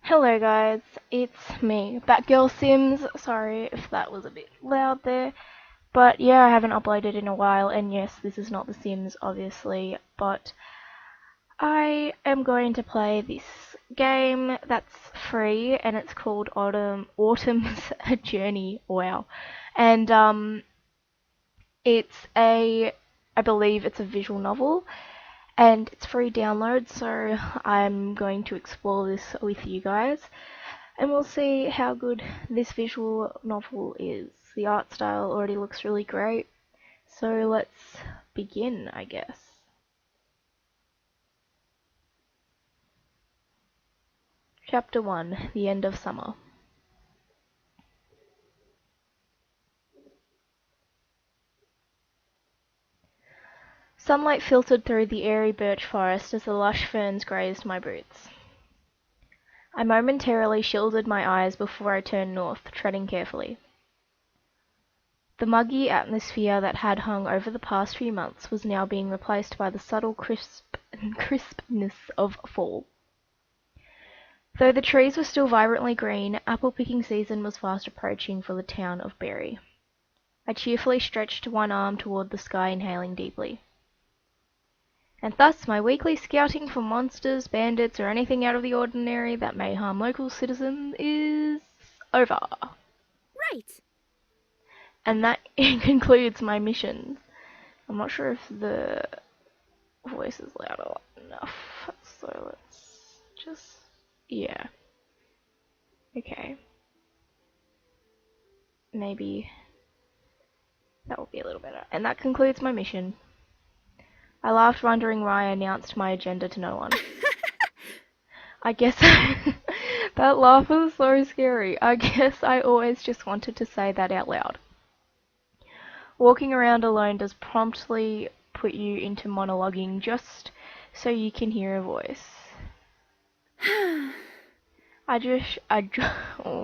Hello guys, it's me, Batgirl Sims. Sorry if that was a bit loud there. But yeah, I haven't uploaded in a while, and yes, this is not The Sims, obviously, but I am going to play this game that's free, and it's called Autumn's Journey. Wow. And I believe it's a visual novel, and it's free download, so I'm going to explore this with you guys. And we'll see how good this visual novel is. The art style already looks really great, so let's begin, I guess. Chapter 1, The End of Summer. Sunlight filtered through the airy birch forest as the lush ferns grazed my boots. I momentarily shielded my eyes before I turned north, treading carefully. The muggy atmosphere that had hung over the past few months was now being replaced by the subtle crispness of fall. Though the trees were still vibrantly green, apple-picking season was fast approaching for the town of Berry. I cheerfully stretched one arm toward the sky, inhaling deeply. And thus my weekly scouting for monsters, bandits, or anything out of the ordinary that may harm local citizens is over. Right. And that concludes my mission. I'm not sure if the voice is loud enough, so let's just... yeah. Okay. Maybe that will be a little better. And that concludes my mission. I laughed, wondering why I announced my agenda to no one. I guess that laugh was so scary. I guess I always just wanted to say that out loud. Walking around alone does promptly put you into monologuing just so you can hear a voice. Oh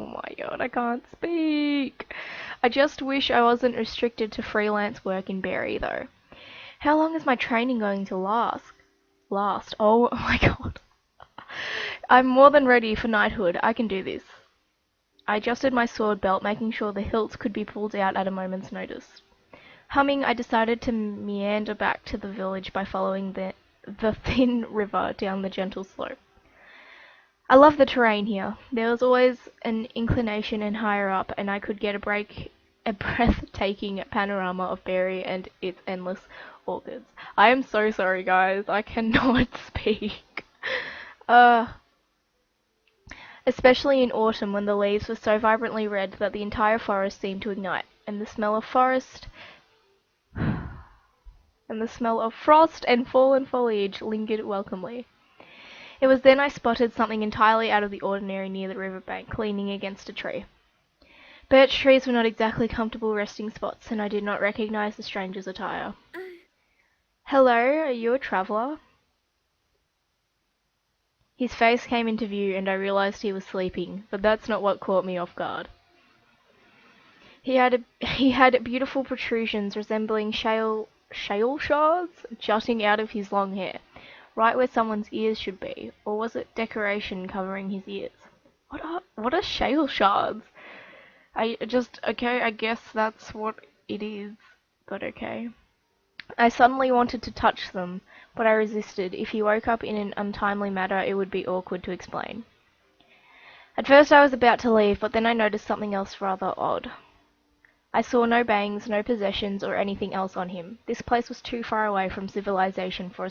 my god, I can't speak. I just wish I wasn't restricted to freelance work in Berry, though. How long is my training going to last? Oh my god. I'm more than ready for knighthood. I can do this. I adjusted my sword belt, making sure the hilts could be pulled out at a moment's notice. Humming, I decided to meander back to the village by following the thin river down the gentle slope. I love the terrain here. There was always an inclination and higher up, and I could get a breathtaking panorama of Berry and its endless orchards. I am so sorry, guys. I cannot speak. Uh, Especially in autumn when the leaves were so vibrantly red that the entire forest seemed to ignite, and the smell of frost and fallen foliage lingered welcomely. It was then I spotted something entirely out of the ordinary near the riverbank, leaning against a tree. Birch trees were not exactly comfortable resting spots, and I did not recognize the stranger's attire. Hello, are you a traveller? His face came into view, and I realized he was sleeping, but that's not what caught me off guard. He had beautiful protrusions resembling shale shards jutting out of his long hair, right where someone's ears should be, or was it decoration covering his ears? What are shale shards? Okay, I guess that's what it is, but okay. I suddenly wanted to touch them, but I resisted. If he woke up in an untimely manner, it would be awkward to explain. At first I was about to leave, but then I noticed something else rather odd. I saw no bangs, no possessions, or anything else on him. This place was too far away from civilization for a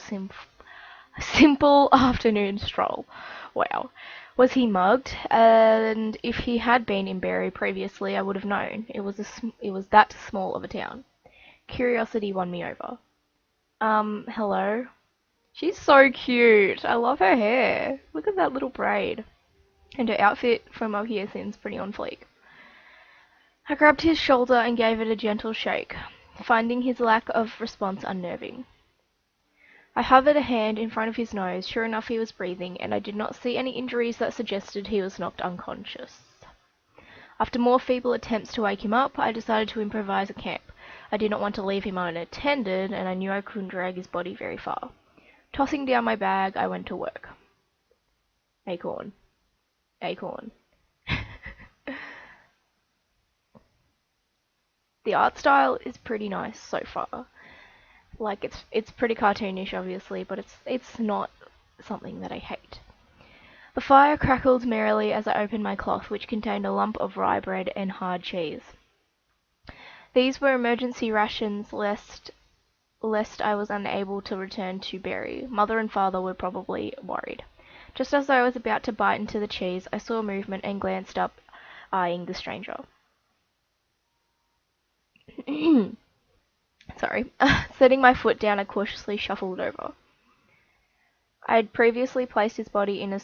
simple afternoon stroll. Wow. Was he mugged? And if he had been in Berry previously, I would have known. It was that small of a town. Curiosity won me over. Hello? She's so cute. I love her hair. Look at that little braid. And her outfit from Mohiya seems pretty on fleek. I grabbed his shoulder and gave it a gentle shake, finding his lack of response unnerving. I hovered a hand in front of his nose. Sure enough, he was breathing, and I did not see any injuries that suggested he was knocked unconscious. After more feeble attempts to wake him up, I decided to improvise a camp. I did not want to leave him unattended, and I knew I couldn't drag his body very far. Tossing down my bag, I went to work. Acorn. Acorn. The art style is pretty nice so far. Like it's pretty cartoonish obviously, but it's not something that I hate. The fire crackled merrily as I opened my cloth, which contained a lump of rye bread and hard cheese. These were emergency rations lest I was unable to return to Berry. Mother and father were probably worried. Just as I was about to bite into the cheese, I saw movement and glanced up, eyeing the stranger. Sorry. Setting my foot down, I cautiously shuffled over. I had previously placed his body in a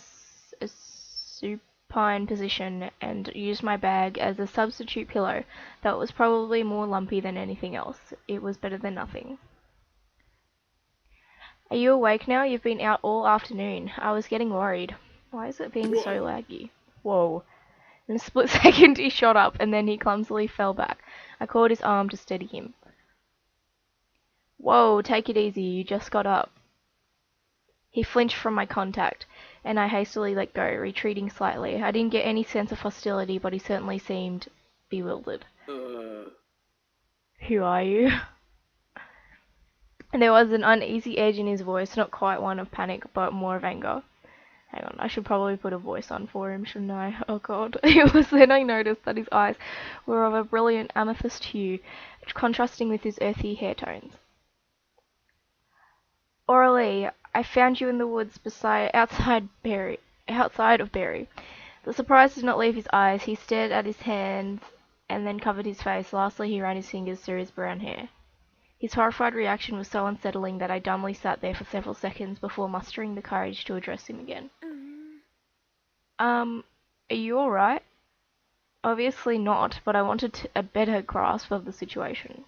supine position and used my bag as a substitute pillow that was probably more lumpy than anything else. It was better than nothing. Are you awake now? You've been out all afternoon. I was getting worried. Why is it being so laggy? Whoa. In a split second he shot up and then he clumsily fell back. I caught his arm to steady him. Whoa, take it easy, you just got up. He flinched from my contact, and I hastily let go, retreating slightly. I didn't get any sense of hostility, but he certainly seemed bewildered. Who are you? And there was an uneasy edge in his voice, not quite one of panic, but more of anger. Hang on, I should probably put a voice on for him, shouldn't I? Oh god. It was then I noticed that his eyes were of a brilliant amethyst hue, contrasting with his earthy hair tones. Aurelie, I found you in the woods outside of Berry. The surprise did not leave his eyes. He stared at his hands and then covered his face. Lastly, he ran his fingers through his brown hair. His horrified reaction was so unsettling that I dumbly sat there for several seconds before mustering the courage to address him again. Are you alright? Obviously not, but I wanted a better grasp of the situation.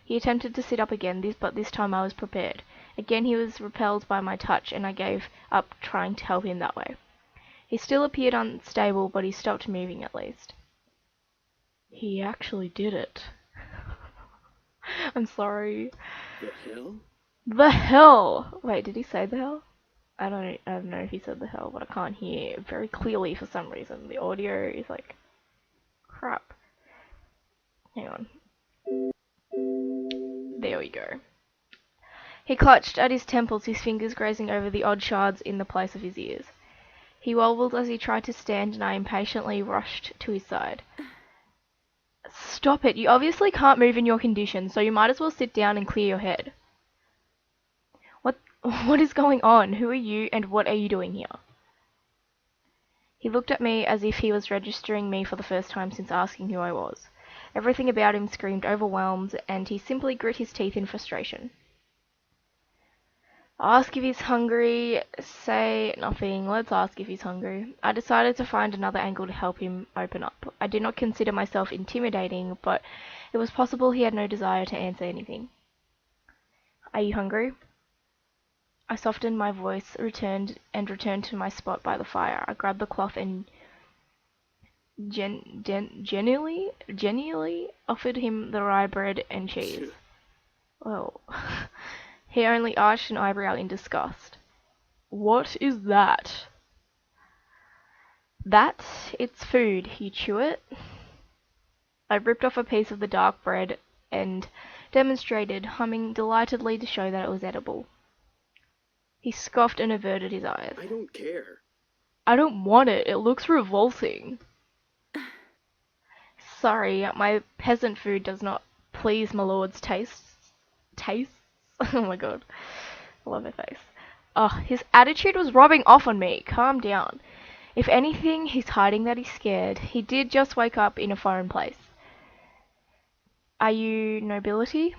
He attempted to sit up again, but this time I was prepared. Again he was repelled by my touch, and I gave up trying to help him that way. He still appeared unstable, but he stopped moving at least. He actually did it. I'm sorry. The hell? The hell! Wait, did he say the hell? I don't know if he said the hell, but I can't hear very clearly for some reason. The audio is like crap. Hang on. There we go. He clutched at his temples, his fingers grazing over the odd shards in the place of his ears. He wobbled as he tried to stand, and I impatiently rushed to his side. Stop it, you obviously can't move in your condition, so you might as well sit down and clear your head. What is going on? Who are you, and what are you doing here? He looked at me as if he was registering me for the first time since asking who I was. Everything about him screamed overwhelmed, and he simply grit his teeth in frustration. Ask if he's hungry, say nothing, let's ask if he's hungry. I decided to find another angle to help him open up. I did not consider myself intimidating, but it was possible he had no desire to answer anything. Are you hungry? I softened my voice, returned to my spot by the fire. I grabbed the cloth and genially offered him the rye bread and cheese. Oh. He only arched an eyebrow in disgust. What is that? That? It's food. You chew it? I ripped off a piece of the dark bread and demonstrated, humming delightedly to show that it was edible. He scoffed and averted his eyes. I don't care. I don't want it. It looks revolting. Sorry, my peasant food does not please my lord's tastes. Tastes? Oh my god. I love her face. Oh, his attitude was rubbing off on me. Calm down. If anything, he's hiding that he's scared. He did just wake up in a foreign place. Are you nobility? ...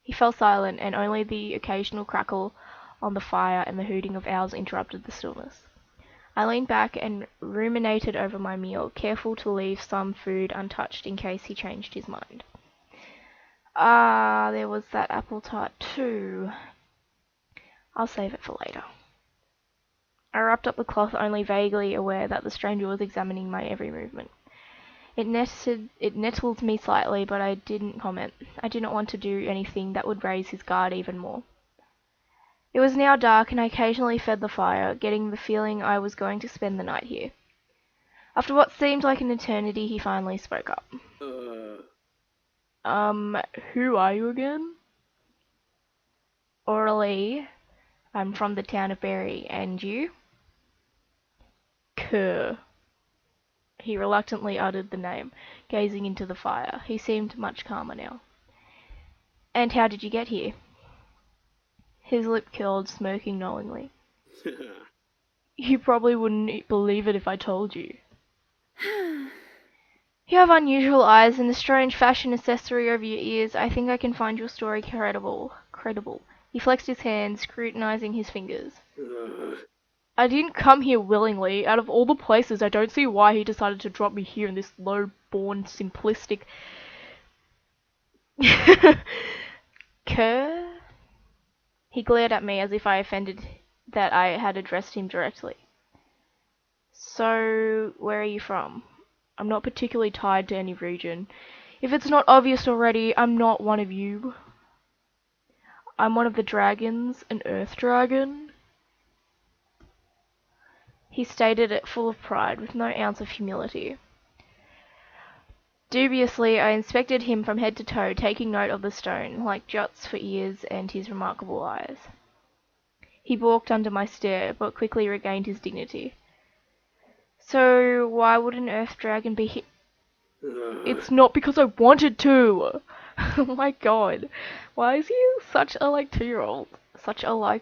He fell silent, and only the occasional crackle on the fire and the hooting of owls interrupted the stillness. I leaned back and ruminated over my meal, careful to leave some food untouched in case he changed his mind. There was that apple tart too. I'll save it for later. I wrapped up the cloth, only vaguely aware that the stranger was examining my every movement. It nettled me slightly, but I didn't comment. I did not want to do anything that would raise his guard even more. It was now dark, and I occasionally fed the fire, getting the feeling I was going to spend the night here. After what seemed like an eternity, he finally spoke up. Who are you again? Orally, I'm from the town of Berry, and you? Kerr. He reluctantly uttered the name, gazing into the fire. He seemed much calmer now. And how did you get here? His lip curled, smirking knowingly. You probably wouldn't believe it if I told you. You have unusual eyes and a strange fashion accessory over your ears. I think I can find your story credible. He flexed his hand, scrutinizing his fingers. I didn't come here willingly. Out of all the places, I don't see why he decided to drop me here in this low-born, simplistic... Kerr? He glared at me as if I offended that I had addressed him directly. So, where are you from? I'm not particularly tied to any region. If it's not obvious already, I'm not one of you. I'm one of the dragons, an earth dragon. He stated it full of pride, with no ounce of humility. Dubiously, I inspected him from head to toe, taking note of the stone, like juts for ears, and his remarkable eyes. He balked under my stare, but quickly regained his dignity. So, why would an earth dragon be here? It's not because I wanted to! Oh my god. Why is he such a, 2-year-old?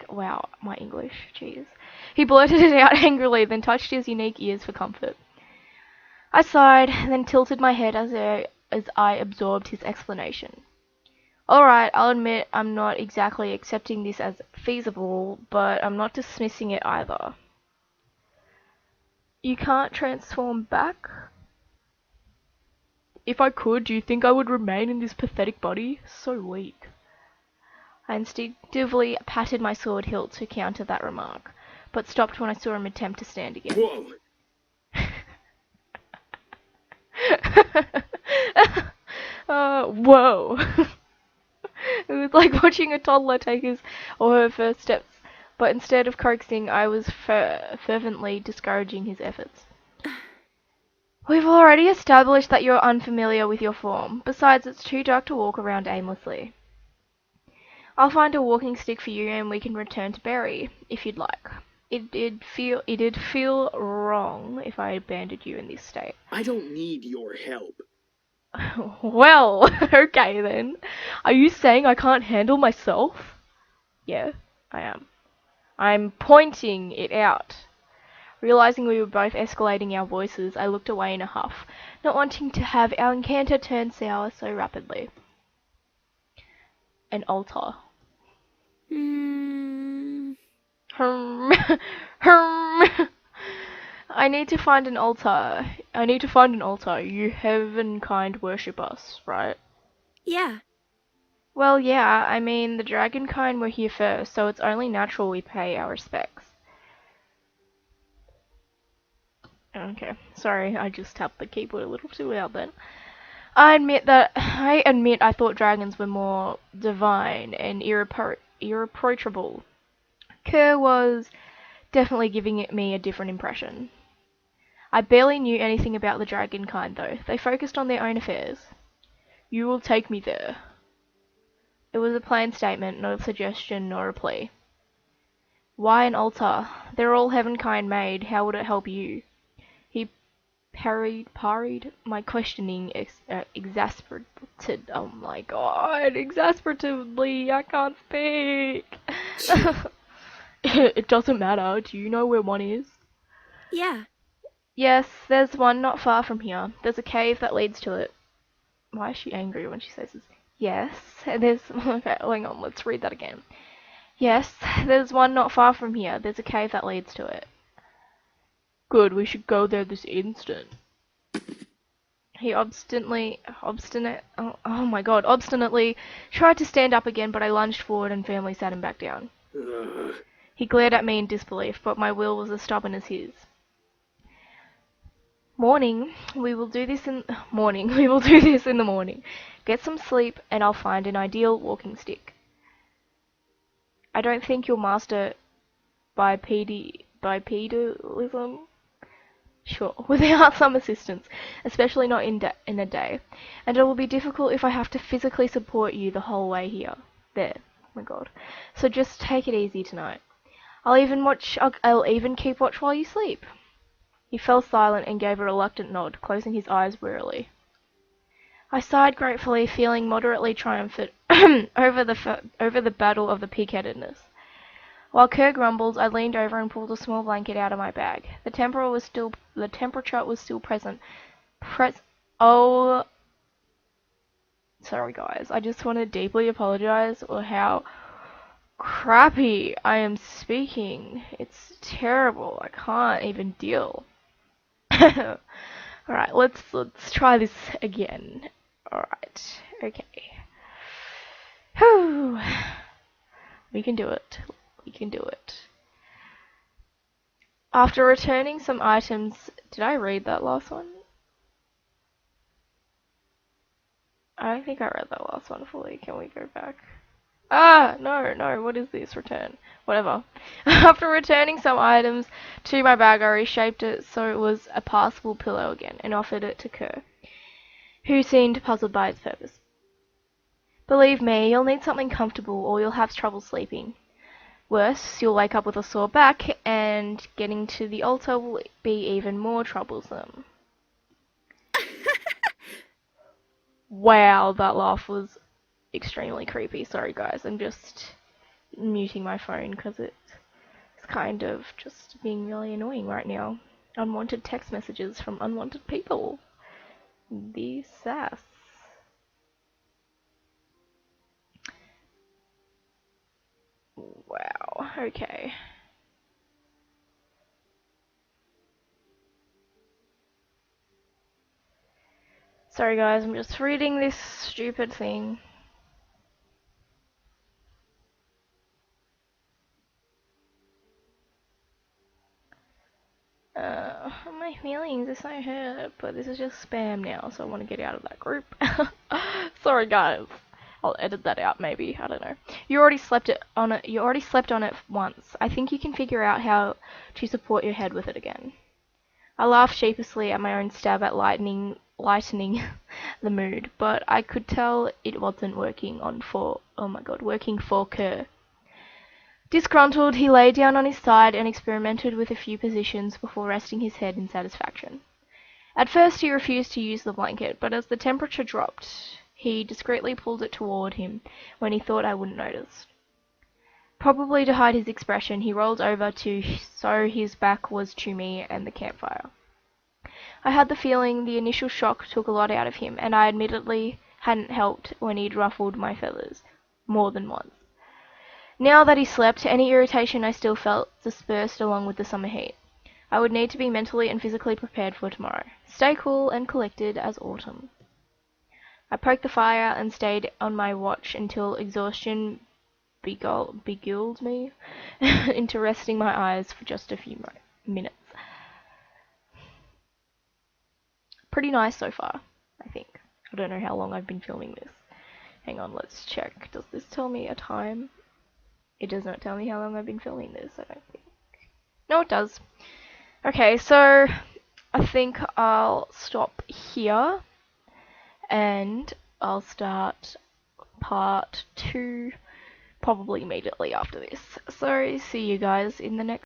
Wow, my English, jeez. He blurted it out angrily, then touched his unique ears for comfort. I sighed, then tilted my head as I absorbed his explanation. Alright, I'll admit I'm not exactly accepting this as feasible, but I'm not dismissing it either. You can't transform back? If I could, do you think I would remain in this pathetic body? So weak. I instinctively patted my sword hilt to counter that remark, but stopped when I saw him attempt to stand again. Whoa! Whoa. It was like watching a toddler take his or her first steps, but instead of coaxing, I was fervently discouraging his efforts. We've already established that you're unfamiliar with your form. Besides, it's too dark to walk around aimlessly. I'll find a walking stick for you and we can return to Berry, if you'd like. It'd feel wrong if I abandoned you in this state. I don't need your help. Well, okay then. Are you saying I can't handle myself? Yeah, I am. I'm pointing it out. Realizing we were both escalating our voices, I looked away in a huff, not wanting to have our encounter turn sour so rapidly. An altar. I need to find an altar. You heavenkind worship us, right? Yeah. Well, yeah, I mean, the dragonkind were here first, so it's only natural we pay our respects. Okay, sorry, I just tapped the keyboard a little too loud then. I admit I thought dragons were more divine and irreproachable. Kerr was definitely giving me a different impression. I barely knew anything about the dragonkind though. They focused on their own affairs. You will take me there. It was a plain statement, not a suggestion nor a plea. Why an altar? They're all heavenkind made. How would it help you? He parried my questioning exasperated. Oh my god, exasperatively, I can't speak. It doesn't matter. Do you know where one is? Yeah. Yes, there's one not far from here. There's a cave that leads to it. Why is she angry when she says this? Yes, there's... Okay, hang on, let's read that again. Yes, there's one not far from here. There's a cave that leads to it. Good, we should go there this instant. He obstinately tried to stand up again, but I lunged forward and firmly sat him back down. He glared at me in disbelief, but my will was as stubborn as his. Morning, we will do this in morning. We will do this in the morning. Get some sleep, and I'll find an ideal walking stick. I don't think you'll master bipedalism. Sure, without some assistance, especially not in a day. And it will be difficult if I have to physically support you the whole way here. There. Oh my god. So just take it easy tonight. I'll even keep watch while you sleep. He fell silent and gave a reluctant nod, closing his eyes wearily. I sighed gratefully, feeling moderately triumphant over the battle of the pig-headedness. While Kerr grumbled, I leaned over and pulled a small blanket out of my bag. The temperature was still present. Oh, sorry guys. I just want to deeply apologize for how crappy I am speaking. It's terrible. I can't even deal. Alright, let's try this again. Alright, okay. Whew. We can do it. We can do it. After returning some items, did I read that last one? I don't think I read that last one fully. Can we go back? Ah, no, what is this? Return. Whatever. After returning some items to my bag, I reshaped it so it was a passable pillow again and offered it to Kerr, who seemed puzzled by its purpose. Believe me, you'll need something comfortable or you'll have trouble sleeping. Worse, you'll wake up with a sore back and getting to the altar will be even more troublesome. Wow, that laugh was extremely creepy. Sorry guys, I'm just muting my phone because it's kind of just being really annoying right now. Unwanted text messages from unwanted people. The sass. Wow, okay. Sorry guys, I'm just reading this stupid thing. My feelings are so hurt, but this is just spam now, so I want to get out of that group. Sorry guys. I'll edit that out maybe, I don't know. You already slept on it once. I think you can figure out how to support your head with it again. I laughed sheepishly at my own stab at lightening the mood, but I could tell it wasn't working for Kerr. Disgruntled, he lay down on his side and experimented with a few positions before resting his head in satisfaction. At first he refused to use the blanket, but as the temperature dropped, he discreetly pulled it toward him when he thought I wouldn't notice. Probably to hide his expression, he rolled over so his back was to me and the campfire. I had the feeling the initial shock took a lot out of him, and I admittedly hadn't helped when he'd ruffled my feathers more than once. Now that he slept, any irritation I still felt dispersed along with the summer heat. I would need to be mentally and physically prepared for tomorrow. Stay cool and collected as autumn. I poked the fire and stayed on my watch until exhaustion beguiled me into resting my eyes for just a few minutes. Pretty nice so far, I think. I don't know how long I've been filming this. Hang on, let's check. Does this tell me a time? It does not tell me how long I've been filming this, I don't think. No, it does. Okay, so I think I'll stop here and I'll start part 2 probably immediately after this. So see you guys in the next